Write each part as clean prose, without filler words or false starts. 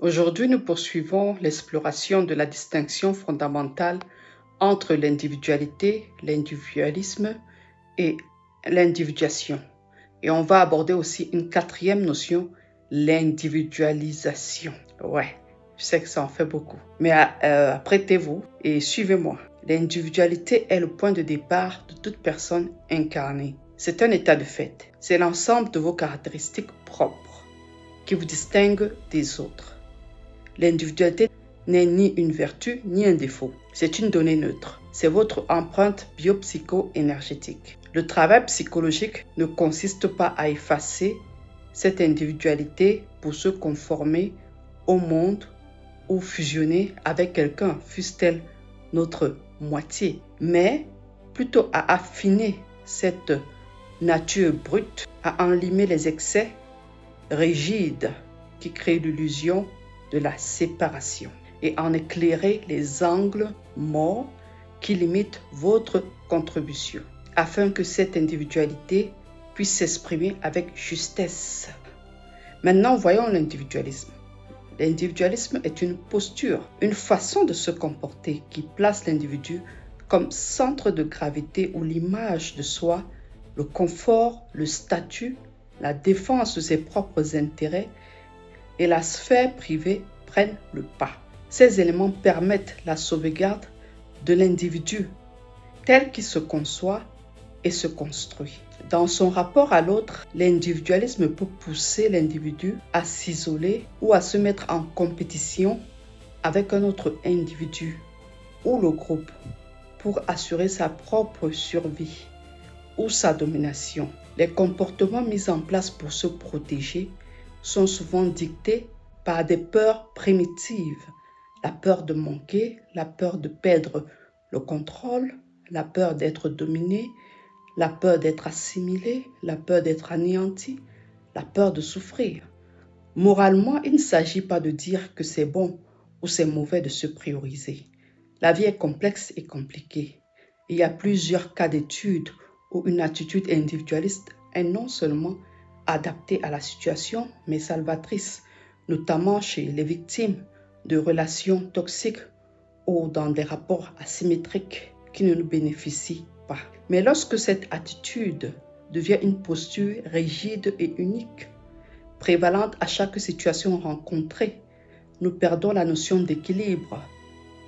Aujourd'hui, nous poursuivons l'exploration de la distinction fondamentale entre l'individualité, l'individualisme et l'individuation. Et on va aborder aussi une quatrième notion, l'individualisation. Ouais, je sais que ça en fait beaucoup. Mais apprêtez-vous et suivez-moi. L'individualité est le point de départ de toute personne incarnée. C'est un état de fait. C'est l'ensemble de vos caractéristiques propres qui vous distinguent des autres. L'individualité n'est ni une vertu ni un défaut. C'est une donnée neutre. C'est votre empreinte biopsycho-énergétique. Le travail psychologique ne consiste pas à effacer cette individualité pour se conformer au monde ou fusionner avec quelqu'un, fût-elle notre moitié, mais plutôt à affiner cette nature brute, à enlimer les excès rigides qui créent l'illusion de la séparation et en éclairer les angles morts qui limitent votre contribution, afin que cette individualité puisse s'exprimer avec justesse. Maintenant, voyons l'individualisme. L'individualisme est une posture, une façon de se comporter qui place l'individu comme centre de gravité où l'image de soi, le confort, le statut, la défense de ses propres intérêts et la sphère privée prennent le pas. Ces éléments permettent la sauvegarde de l'individu tel qu'il se conçoit et se construit. Dans son rapport à l'autre, l'individualisme peut pousser l'individu à s'isoler ou à se mettre en compétition avec un autre individu ou le groupe pour assurer sa propre survie ou sa domination. Les comportements mis en place pour se protéger sont souvent dictés par des peurs primitives. La peur de manquer, la peur de perdre le contrôle, la peur d'être dominé, la peur d'être assimilé, la peur d'être anéanti, la peur de souffrir. Moralement, il ne s'agit pas de dire que c'est bon ou c'est mauvais de se prioriser. La vie est complexe et compliquée. Il y a plusieurs cas d'études où une attitude individualiste est non seulement adaptée à la situation, mais salvatrice, notamment chez les victimes de relations toxiques ou dans des rapports asymétriques qui ne nous bénéficient pas. Mais lorsque cette attitude devient une posture rigide et unique, prévalente à chaque situation rencontrée, nous perdons la notion d'équilibre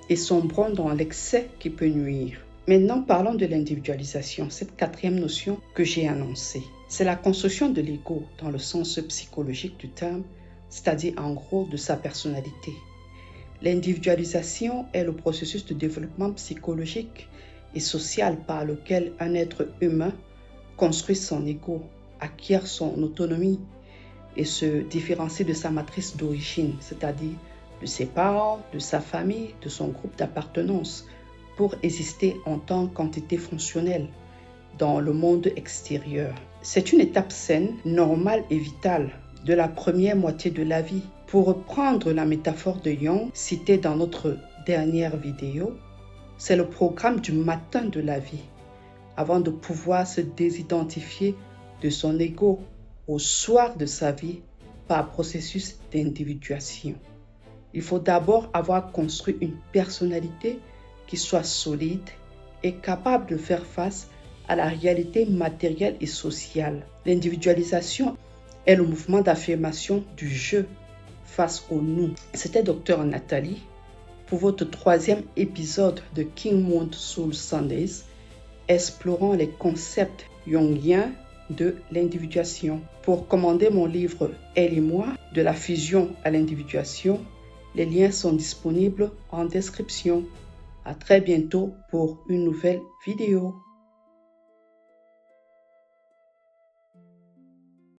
et sombrons dans l'excès qui peut nuire. Maintenant, parlons de l'individualisation, cette quatrième notion que j'ai annoncée. C'est la construction de l'ego dans le sens psychologique du terme, c'est-à-dire en gros de sa personnalité. L'individualisation est le processus de développement psychologique et social par lequel un être humain construit son ego, acquiert son autonomie et se différencie de sa matrice d'origine, c'est-à-dire de ses parents, de sa famille, de son groupe d'appartenance, pour exister en tant qu'entité fonctionnelle dans le monde extérieur. C'est une étape saine, normale et vitale de la première moitié de la vie. Pour reprendre la métaphore de Jung citée dans notre dernière vidéo, c'est le programme du matin de la vie, avant de pouvoir se désidentifier de son ego au soir de sa vie par processus d'individuation. Il faut d'abord avoir construit une personnalité qui soit solide et capable de faire face à la réalité matérielle et sociale. L'individualisation est le mouvement d'affirmation du je face au nous. C'était Dr Nathalie pour votre troisième épisode de King Moon Soul Sundays, explorant les concepts jungiens de l'individuation. Pour commander mon livre Elle et moi, de la fusion à l'individuation, les liens sont disponibles en description. À très bientôt pour une nouvelle vidéo.